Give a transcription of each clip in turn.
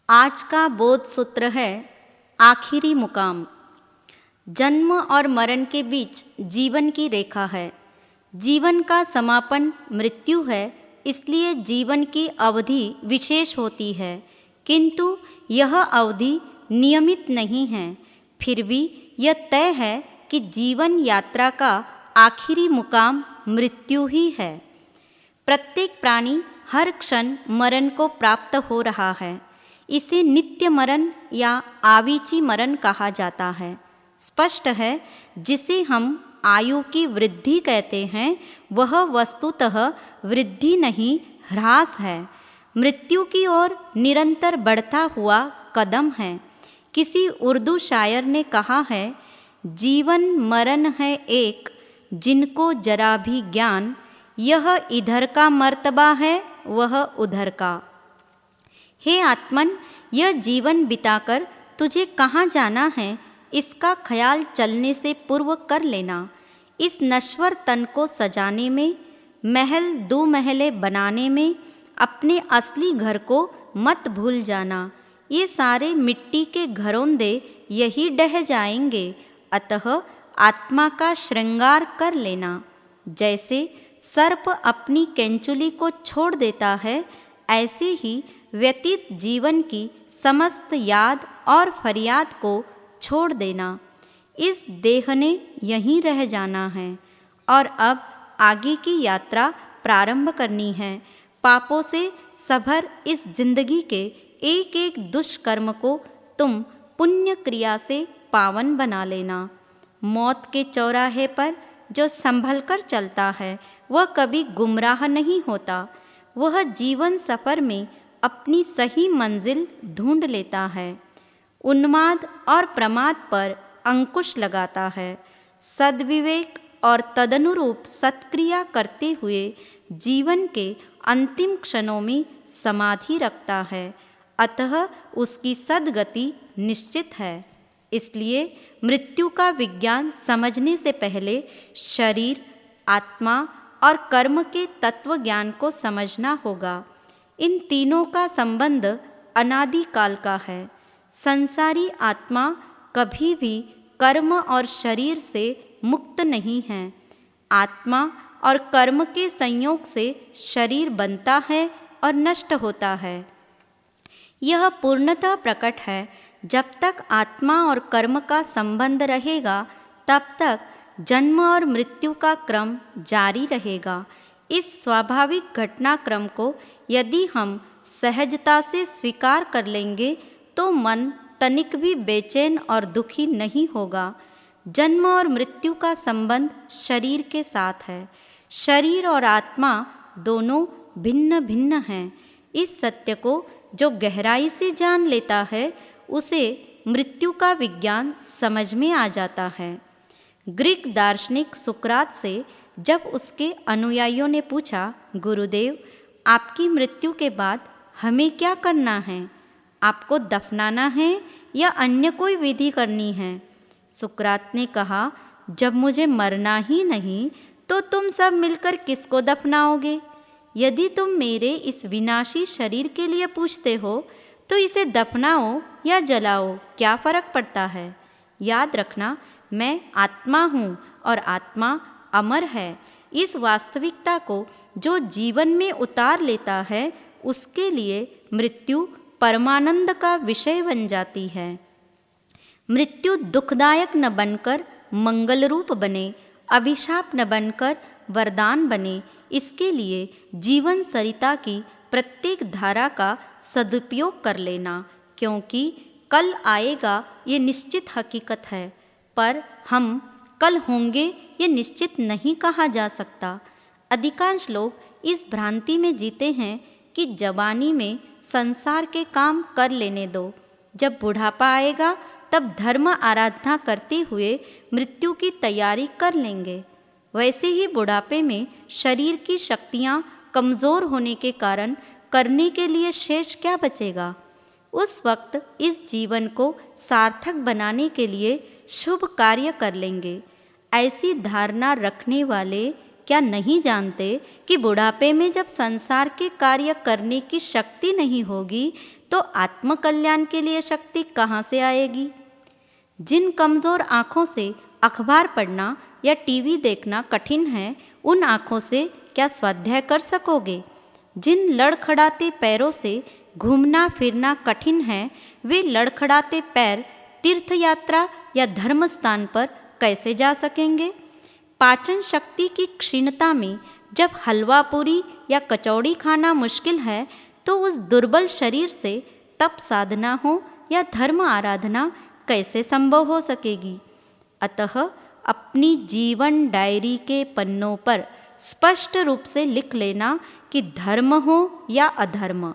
आज का बोध सूत्र है आखिरी मुकाम। जन्म और मरण के बीच जीवन की रेखा है। जीवन का समापन मृत्यु है, इसलिए जीवन की अवधि विशेष होती है, किंतु यह अवधि नियमित नहीं है। फिर भी यह तय है कि जीवन यात्रा का आखिरी मुकाम मृत्यु ही है। प्रत्येक प्राणी हर क्षण मरण को प्राप्त हो रहा है। इसे नित्य मरण या आवीची मरण कहा जाता है। स्पष्ट है, जिसे हम आयु की वृद्धि कहते हैं वह वस्तुतः वृद्धि नहीं, ह्रास है। मृत्यु की ओर निरंतर बढ़ता हुआ कदम है। किसी उर्दू शायर ने कहा है, जीवन मरण है एक, जिनको जरा भी ज्ञान, यह इधर का मर्तबा है वह उधर का। हे आत्मन, यह जीवन बिताकर तुझे कहाँ जाना है, इसका ख्याल चलने से पूर्व कर लेना। इस नश्वर तन को सजाने में, महल दो महले बनाने में अपने असली घर को मत भूल जाना। ये सारे मिट्टी के घरौंदे यही ढह जाएंगे, अतः आत्मा का श्रृंगार कर लेना। जैसे सर्प अपनी केंचुली को छोड़ देता है, ऐसे ही व्यतीत जीवन की समस्त याद और फरियाद को छोड़ देना। इस देह ने यहीं रह जाना है और अब आगे की यात्रा प्रारंभ करनी है। पापों से सभर इस जिंदगी के एक एक दुष्कर्म को तुम पुण्य क्रिया से पावन बना लेना। मौत के चौराहे पर जो संभल कर चलता है वह कभी गुमराह नहीं होता। वह जीवन सफर में अपनी सही मंजिल ढूंढ लेता है। उन्माद और प्रमाद पर अंकुश लगाता है। सद्विवेक और तदनुरूप सत्क्रिया करते हुए जीवन के अंतिम क्षणों में समाधि रखता है, अतः उसकी सद्गति निश्चित है। इसलिए मृत्यु का विज्ञान समझने से पहले शरीर, आत्मा और कर्म के तत्व ज्ञान को समझना होगा। इन तीनों का संबंध अनादि काल का है। संसारी आत्मा कभी भी कर्म और शरीर से मुक्त नहीं है। आत्मा और कर्म के संयोग से शरीर बनता है और नष्ट होता है। यह पूर्णतः प्रकट है। जब तक आत्मा और कर्म का संबंध रहेगा, तब तक जन्म और मृत्यु का क्रम जारी रहेगा। इस स्वाभाविक घटनाक्रम को यदि हम सहजता से स्वीकार कर लेंगे तो मन तनिक भी बेचैन और दुखी नहीं होगा। जन्म और मृत्यु का संबंध शरीर के साथ है। शरीर और आत्मा दोनों भिन्न भिन्न हैं। इस सत्य को जो गहराई से जान लेता है, उसे मृत्यु का विज्ञान समझ में आ जाता है। ग्रीक दार्शनिक सुकरात से जब उसके अनुयायियों ने पूछा, गुरुदेव, आपकी मृत्यु के बाद हमें क्या करना है? आपको दफनाना है या अन्य कोई विधि करनी है? सुकरात ने कहा, जब मुझे मरना ही नहीं तो तुम सब मिलकर किसको दफनाओगे? यदि तुम मेरे इस विनाशी शरीर के लिए पूछते हो तो इसे दफनाओ या जलाओ, क्या फर्क पड़ता है? याद रखना, मैं आत्मा हूँ और आत्मा अमर है। इस वास्तविकता को जो जीवन में उतार लेता है, उसके लिए मृत्यु परमानंद का विषय बन जाती है। मृत्यु दुखदायक न बनकर मंगल रूप बने, अभिशाप न बनकर वरदान बने, इसके लिए जीवन सरिता की प्रत्येक धारा का सदुपयोग कर लेना, क्योंकि कल आएगा ये निश्चित हकीकत है, पर हम कल होंगे ये निश्चित नहीं कहा जा सकता। अधिकांश लोग इस भ्रांति में जीते हैं कि जवानी में संसार के काम कर लेने दो, जब बुढ़ापा आएगा तब धर्म आराधना करते हुए मृत्यु की तैयारी कर लेंगे। वैसे ही बुढ़ापे में शरीर की शक्तियाँ कमज़ोर होने के कारण करने के लिए शेष क्या बचेगा? उस वक्त इस जीवन को सार्थक बनाने के लिए शुभ कार्य कर लेंगे। ऐसी धारणा रखने वाले क्या नहीं जानते कि बुढ़ापे में जब संसार के कार्य करने की शक्ति नहीं होगी तो आत्मकल्याण के लिए शक्ति कहाँ से आएगी? जिन कमज़ोर आँखों से अखबार पढ़ना या टीवी देखना कठिन है, उन आँखों से क्या स्वाध्याय कर सकोगे? जिन लड़खड़ाते पैरों से घूमना फिरना कठिन है, वे लड़खड़ाते पैर तीर्थ यात्रा या धर्म स्थान पर कैसे जा सकेंगे? पाचन शक्ति की क्षीणता में जब हलवा पूरी या कचौड़ी खाना मुश्किल है, तो उस दुर्बल शरीर से तप साधना हो या धर्म आराधना कैसे संभव हो सकेगी? अतः अपनी जीवन डायरी के पन्नों पर स्पष्ट रूप से लिख लेना कि धर्म हो या अधर्म,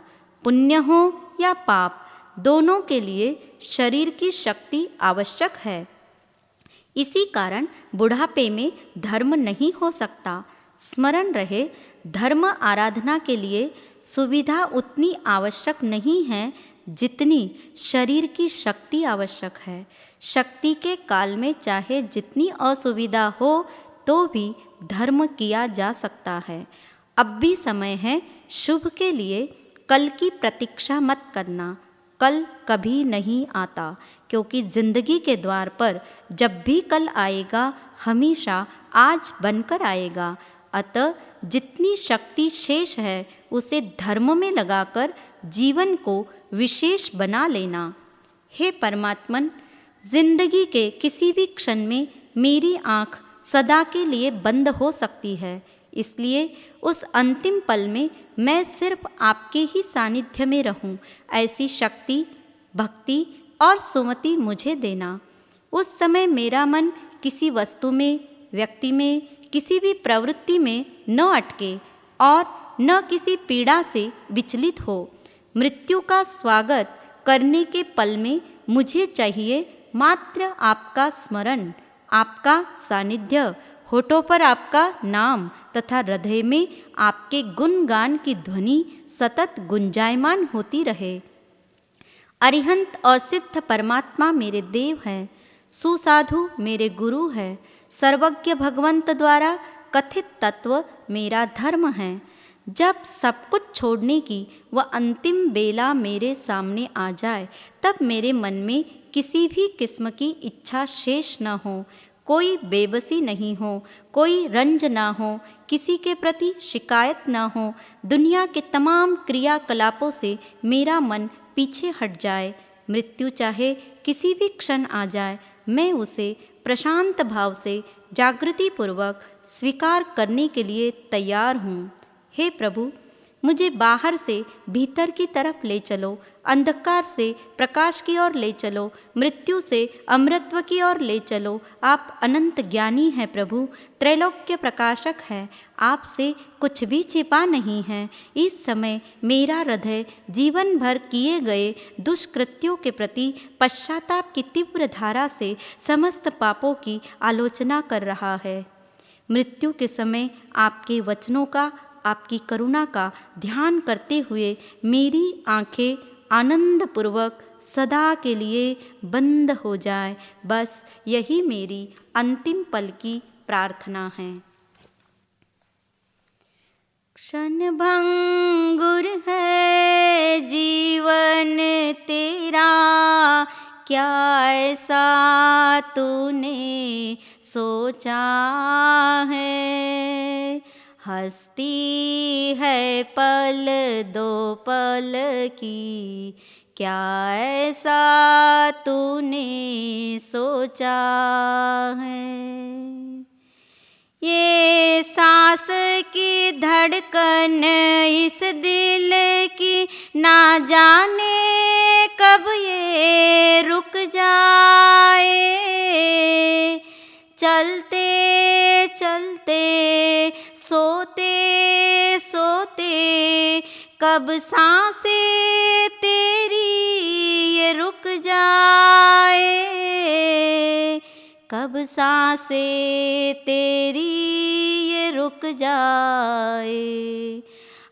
पुण्य हो या पाप, दोनों के लिए शरीर की शक्ति आवश्यक है। इसी कारण बुढ़ापे में धर्म नहीं हो सकता। स्मरण रहे, धर्म आराधना के लिए सुविधा उतनी आवश्यक नहीं है जितनी शरीर की शक्ति आवश्यक है। शक्ति के काल में चाहे जितनी असुविधा हो तो भी धर्म किया जा सकता है। अब भी समय है शुभ के लिए। कल की प्रतीक्षा मत करना, कल कभी नहीं आता, क्योंकि जिंदगी के द्वार पर जब भी कल आएगा हमेशा आज बनकर आएगा। अतः जितनी शक्ति शेष है उसे धर्म में लगाकर जीवन को विशेष बना लेना। हे परमात्मन, जिंदगी के किसी भी क्षण में मेरी आँख सदा के लिए बंद हो सकती है, इसलिए उस अंतिम पल में मैं सिर्फ आपके ही सानिध्य में रहूं, ऐसी शक्ति, भक्ति और सुमति मुझे देना। उस समय मेरा मन किसी वस्तु में, व्यक्ति में, किसी भी प्रवृत्ति में न अटके और न किसी पीड़ा से विचलित हो। मृत्यु का स्वागत करने के पल में मुझे चाहिए मात्र आपका स्मरण, आपका सानिध्य, होठों पर आपका नाम तथा हृदय में आपके गुणगान की ध्वनि सतत गुंजायमान होती रहे। अरिहंत और सिद्ध परमात्मा मेरे देव हैं, सुसाधु मेरे गुरु हैं, सर्वज्ञ भगवंत द्वारा कथित तत्व मेरा धर्म है। जब सब कुछ छोड़ने की वह अंतिम बेला मेरे सामने आ जाए, तब मेरे मन में किसी भी किस्म की इच्छा शेष न हो, कोई बेबसी नहीं हो, कोई रंज ना हो, किसी के प्रति शिकायत ना हो। दुनिया के तमाम क्रियाकलापों से मेरा मन पीछे हट जाए। मृत्यु चाहे किसी भी क्षण आ जाए, मैं उसे प्रशांत भाव से जागृतिपूर्वक स्वीकार करने के लिए तैयार हूँ। हे प्रभु, मुझे बाहर से भीतर की तरफ ले चलो, अंधकार से प्रकाश की ओर ले चलो, मृत्यु से अमृतत्व की ओर ले चलो। आप अनंत ज्ञानी हैं प्रभु, त्रैलोक्य प्रकाशक है, आपसे कुछ भी छिपा नहीं है। इस समय मेरा हृदय जीवन भर किए गए दुष्कृत्यों के प्रति पश्चाताप की तीव्र धारा से समस्त पापों की आलोचना कर रहा है। मृत्यु के समय आपके वचनों का, आपकी करुणा का ध्यान करते हुए मेरी आंखें आनंदपूर्वक सदा के लिए बंद हो जाए, बस यही मेरी अंतिम पल की प्रार्थना है। क्षणभंगुर है जीवन तेरा, क्या ऐसा तूने सोचा है। हस्ती है पल दो पल की, क्या ऐसा तूने सोचा है। ये सांस की धड़कन इस दिल की, ना जाने कब ये रुक जाए। चलते चलते सोते सोते कब सांसें तेरी ये रुक जाए। कब सांसें तेरी ये रुक जाए।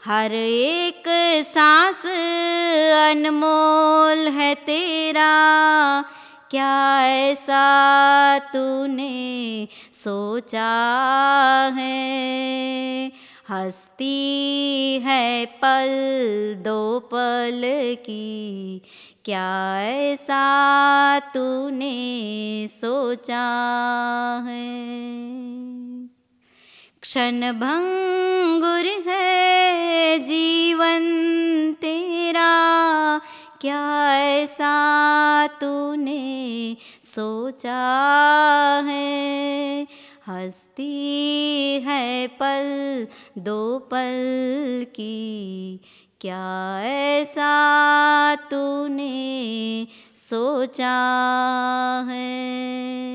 हर एक सांस अनमोल है तेरा, क्या ऐसा तूने सोचा है। हस्ती है पल दो पल की, क्या ऐसा तूने सोचा है। क्षण भंगुर है जीवन तेरा, क्या ऐसा तूने सोचा है। हस्ती है पल दो पल की, क्या ऐसा तूने सोचा है।